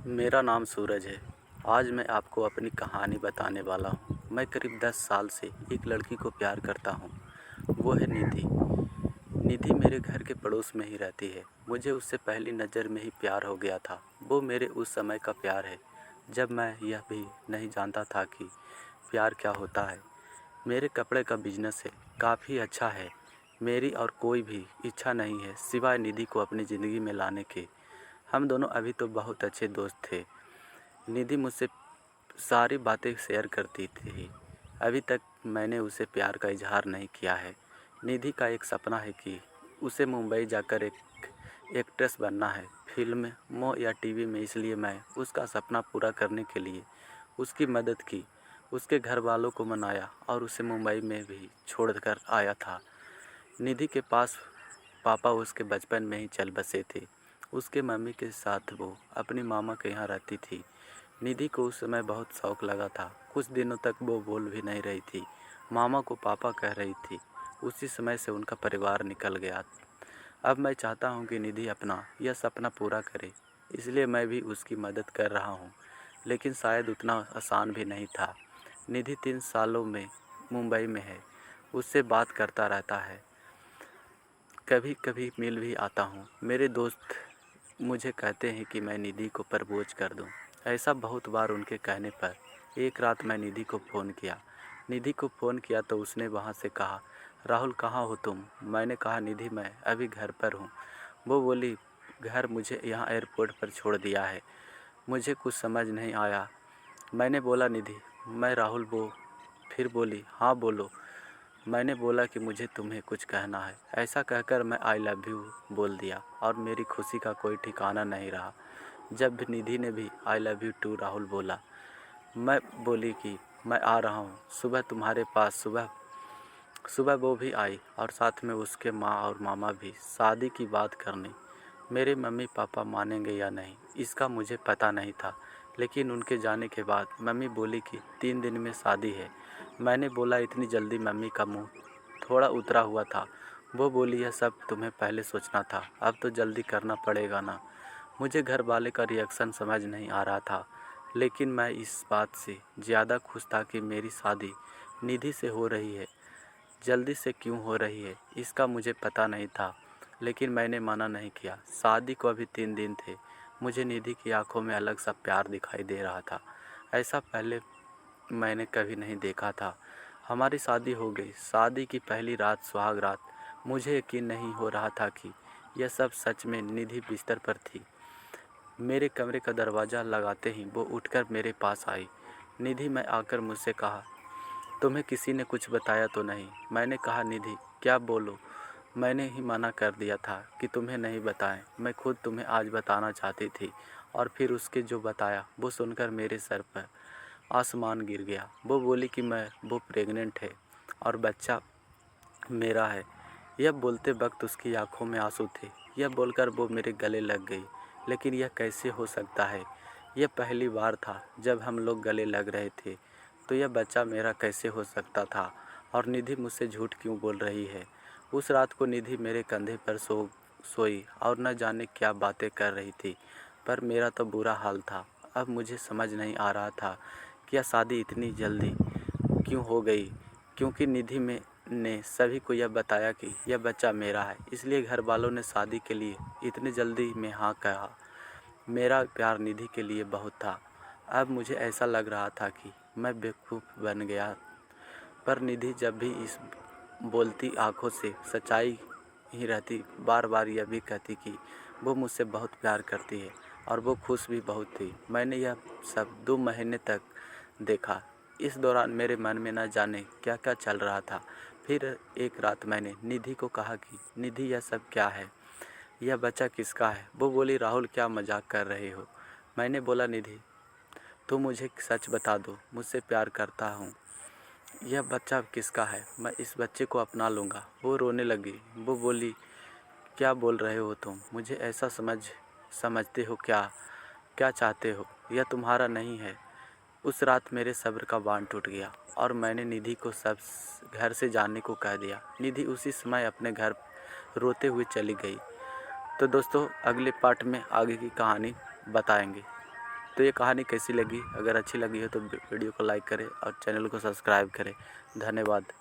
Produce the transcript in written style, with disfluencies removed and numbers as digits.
मेरा नाम सूरज है। आज मैं आपको अपनी कहानी बताने वाला हूँ। मैं करीब 10 साल से एक लड़की को प्यार करता हूँ। वो है निधि। निधि मेरे घर के पड़ोस में ही रहती है। मुझे उससे पहली नज़र में ही प्यार हो गया था। वो मेरे उस समय का प्यार है जब मैं यह भी नहीं जानता था कि प्यार क्या होता है। मेरे कपड़े का बिजनेस है, काफ़ी अच्छा है। मेरी और कोई भी इच्छा नहीं है सिवाय निधि को अपनी ज़िंदगी में लाने के। हम दोनों अभी तो बहुत अच्छे दोस्त थे। निधि मुझसे सारी बातें शेयर करती थी। अभी तक मैंने उसे प्यार का इजहार नहीं किया है। निधि का एक सपना है कि उसे मुंबई जाकर एक एक्ट्रेस बनना है, फिल्मों या टीवी में। इसलिए मैं उसका सपना पूरा करने के लिए उसकी मदद की, उसके घर वालों को मनाया और उसे मुंबई में भी छोड़कर आया था। निधि के पास पापा उसके बचपन में ही चल बसे थे। उसके मम्मी के साथ वो अपनी मामा के यहाँ रहती थी। निधि को उस समय बहुत शौक लगा था। कुछ दिनों तक वो बोल भी नहीं रही थी, मामा को पापा कह रही थी। उसी समय से उनका परिवार निकल गया। अब मैं चाहता हूँ कि निधि अपना यह सपना पूरा करे, इसलिए मैं भी उसकी मदद कर रहा हूँ। लेकिन शायद उतना आसान भी नहीं था। निधि 3 सालों में मुंबई में है। उससे बात करता रहता है, कभी कभी मिल भी आता हूँ। मेरे दोस्त मुझे कहते हैं कि मैं निधि को प्रपोज कर दूँ। ऐसा बहुत बार उनके कहने पर एक रात मैं निधि को फ़ोन किया तो उसने वहाँ से कहा, राहुल कहाँ हो तुम? मैंने कहा, निधि मैं अभी घर पर हूँ। वो बोली, घर? मुझे यहाँ एयरपोर्ट पर छोड़ दिया है। मुझे कुछ समझ नहीं आया। मैंने बोला, निधि मैं राहुल। वो फिर बोली, हाँ बोलो। मैंने बोला कि मुझे तुम्हें कुछ कहना है। ऐसा कहकर मैं आई लव यू बोल दिया और मेरी खुशी का कोई ठिकाना नहीं रहा। जब निधि ने भी I love you too Rahul बोला, मैं बोली कि मैं आ रहा हूँ सुबह तुम्हारे पास। सुबह सुबह वो भी आई और साथ में उसके माँ और मामा भी, शादी की बात करने। मेरे मम्मी पापा मानेंगे या नहीं इसका मुझे पता नहीं था, लेकिन उनके जाने के बाद मम्मी बोली कि 3 दिन में शादी है। मैंने बोला, इतनी जल्दी? मम्मी का मुंह थोड़ा उतरा हुआ था। वो बोली, यह सब तुम्हें पहले सोचना था, अब तो जल्दी करना पड़ेगा ना। मुझे घर वाले का रिएक्शन समझ नहीं आ रहा था, लेकिन मैं इस बात से ज़्यादा खुश था कि मेरी शादी निधि से हो रही है। जल्दी से क्यों हो रही है इसका मुझे पता नहीं था, लेकिन मैंने मना नहीं किया। शादी को अभी 3 दिन थे। मुझे निधि की आंखों में अलग सा प्यार दिखाई दे रहा था। ऐसा पहले मैंने कभी नहीं देखा था। हमारी शादी हो गई। शादी की पहली रात, सुहाग रात। मुझे यकीन नहीं हो रहा था कि यह सब सच में। निधि बिस्तर पर थी। मेरे कमरे का दरवाज़ा लगाते ही वो उठकर मेरे पास आई। निधि मैं आकर मुझसे कहा, तुम्हें किसी ने कुछ बताया तो नहीं? मैंने कहा, निधि क्या बोलो, मैंने ही मना कर दिया था कि तुम्हें नहीं बताएं। मैं खुद तुम्हें आज बताना चाहती थी। और फिर उसके जो बताया वो सुनकर मेरे सर पर आसमान गिर गया। वो बोली कि वो प्रेग्नेंट है और बच्चा मेरा है। यह बोलते वक्त उसकी आंखों में आंसू थे। यह बोलकर वो मेरे गले लग गई। लेकिन यह कैसे हो सकता है? यह पहली बार था जब हम लोग गले लग रहे थे, तो यह बच्चा मेरा कैसे हो सकता था? और निधि मुझसे झूठ क्यों बोल रही है? उस रात को निधि मेरे कंधे पर सोई और न जाने क्या बातें कर रही थी, पर मेरा तो बुरा हाल था। अब मुझे समझ नहीं आ रहा था कि यह शादी इतनी जल्दी क्यों हो गई, क्योंकि निधि में ने सभी को यह बताया कि यह बच्चा मेरा है, इसलिए घर वालों ने शादी के लिए इतनी जल्दी में हाँ कहा। मेरा प्यार निधि के लिए बहुत था। अब मुझे ऐसा लग रहा था कि मैं बेवकूफ़ बन गया। पर निधि जब भी इस बोलती आंखों से सच्चाई ही रहती। बार बार यह भी कहती कि वो मुझसे बहुत प्यार करती है और वो खुश भी बहुत थी। मैंने यह सब 2 महीने तक देखा। इस दौरान मेरे मन में न जाने क्या क्या चल रहा था। फिर एक रात मैंने निधि को कहा कि निधि यह सब क्या है? यह बच्चा किसका है? वो बोली, राहुल क्या मजाक कर रहे हो? मैंने बोला, निधि तुम मुझे सच बता दो, मुझसे प्यार करता हूँ। यह बच्चा किसका है? मैं इस बच्चे को अपना लूँगा। वो रोने लगी। वो बोली, क्या बोल रहे हो तुम? मुझे ऐसा समझते हो क्या? क्या चाहते हो? यह तुम्हारा नहीं है। उस रात मेरे सब्र का बांध टूट गया और मैंने निधि को सब घर से जाने को कह दिया। निधि उसी समय अपने घर रोते हुए चली गई। तो दोस्तों, अगले पार्ट में आगे की कहानी बताएंगे। तो ये कहानी कैसी लगी? अगर अच्छी लगी हो तो वीडियो को लाइक करें और चैनल को सब्सक्राइब करें। धन्यवाद।